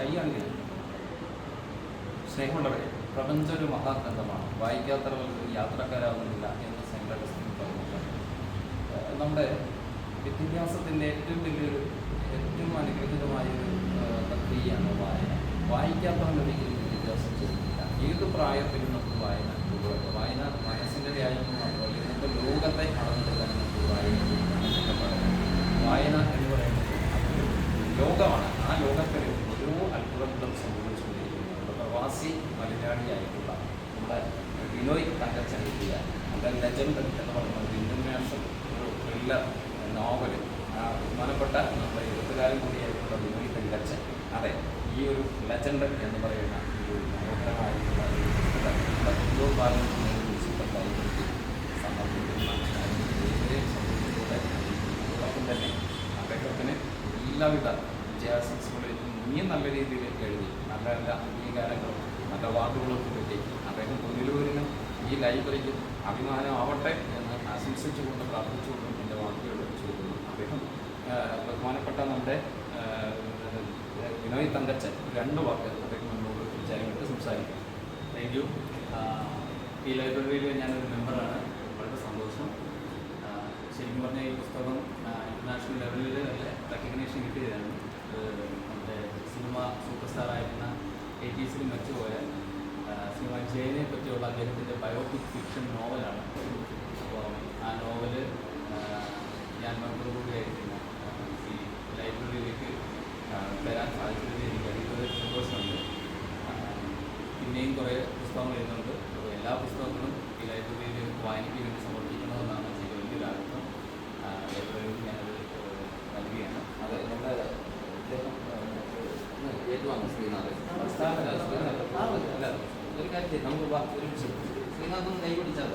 കൈയാണെങ്കിൽ സ്നേഹമുള്ളവരെ, പ്രപഞ്ചം ഒരു മഹാഗ്രന്ഥമാണ്, വായിക്കാത്തവർക്ക് യാത്രക്കാരാകുന്നില്ല എന്ന് സെൻറ്റ് അഗസ്റ്റിൻ പറഞ്ഞിട്ടുണ്ട്. നമ്മുടെ വിദ്യാഭ്യാസത്തിൻ്റെ ഏറ്റവും അനുഗ്രഹീതമായൊരു പ്രക്രിയയാണ് വായന. വായിക്കാത്തവൻ്റെ ഒരിക്കലും വിദ്യാഭ്യാസം ചെയ്യുന്നില്ല. ഏത് പ്രായത്തിലും നമുക്ക് വായന കൂടുതലുണ്ട്. വായന മനസ്സിൻ്റെ വ്യായാമം മാത്രമല്ല, ഇന്നത്തെ ലോകത്തെ അളന്നെടുക്കാൻ നമുക്ക് വായന എന്ന് പറയുന്നത് അതൊരു ലോകമാണ്. ആ ലോകത്തിൽ ഓരോ അത്ഭുതങ്ങളും സംഭവിച്ചുകൊണ്ടിരിക്കുന്നു. പ്രവാസി മലയാളിയായിട്ടുള്ള നമ്മുടെ ബിനോയ് തങ്കച്ചൻ എഴുതിയ നമ്മുടെ ലെജൻഡ് എന്ന് പറയുന്നത് ഇന്റർനാഷണൽ ഒരു ത്രില്ലർ നോവൽ, ബഹുമാനപ്പെട്ട നമ്മുടെ എഴുത്തുകാരൻ കൂടിയായിട്ടുള്ള ബിനോയ് തങ്കച്ചൻ, അതെ, ഈ ഒരു ലെജൻഡ് എന്ന് പറയുന്ന ഒരു മനോഹരമായിട്ടുള്ള ഒരു പുസ്തകം നമ്മുടെ ഹിന്ദുപാലൻ ലൈബ്രറിക്ക് സമർപ്പിക്കുന്ന അതോടൊപ്പം തന്നെ അദ്ദേഹത്തിന് എല്ലാവിധ വിജയാശംസകളും ഇനിയും നല്ല രീതിയിൽ എഴുതി നല്ല നല്ല അംഗീകാരങ്ങളും നല്ല വാക്കുകളും കിട്ടി അദ്ദേഹം പുനലൂരിനും ഈ ലൈബ്രറിക്ക് അഭിമാനമാവട്ടെ എന്ന് ആശംസിച്ചുകൊണ്ട് പ്രാർത്ഥിച്ചുകൊണ്ടും എൻ്റെ വാക്കുകൾ ചോദിക്കുന്നു. അദ്ദേഹം ബഹുമാനപ്പെട്ട നമ്മുടെ വിനോയ് തങ്കച്ചൻ 2 വാക്ക് അദ്ദേഹം നമ്മളോട് വിചാരങ്ങൾക്ക് സംസാരിക്കും. Thank you. ഈ ലൈബ്രറിയിൽ ഞാനൊരു മെമ്പറാണ്. വളരെ സന്തോഷം. ശരിക്കും പറഞ്ഞാൽ ഈ പുസ്തകം ഇൻ്റർനാഷണൽ ലെവലിൽ നല്ല റെക്കഗ്നേഷൻ കിട്ടിയതാണ്. നമ്മുടെ സിനിമ സൂപ്പർ സ്റ്റാറായിരുന്ന 80s മരിച്ചുപോയ സിനിമ ജയനെ പറ്റിയുള്ള അദ്ദേഹത്തിൻ്റെ ബയോപിക് ഫിക്ഷൻ നോവലാണ്. അപ്പോൾ ആ നോവല് ഞാൻ മെമ്പർ കൂടിയായിരിക്കുന്ന ഈ ലൈബ്രറിയിലേക്ക് തരാൻ സാധിച്ചതിൽ എനിക്ക് വലിയൊരു സന്തോഷമുണ്ട്. പിന്നെയും കുറേ പുസ്തകങ്ങൾ എഴുതുന്നുണ്ട്. അപ്പോൾ എല്ലാ പുസ്തകങ്ങളും ഈ ലൈബ്രറിയിൽ വായനയ്ക്ക് വേണ്ടി സമർപ്പിക്കണമെന്നാണ് എനിക്ക് വലിയൊരു ആഗ്രഹം. ലൈബ്രറിയിൽ ഞാനത് നൽകുകയാണ്. അത് നമ്മുടെ ഏറ്റുവാങ്ങും ശ്രീനാഥ് അല്ല ഒരു കാര്യം നമുക്ക് ഒരുമിച്ച് ശ്രീനാഥ് ഒന്ന് കൈ പിടിച്ചാൽ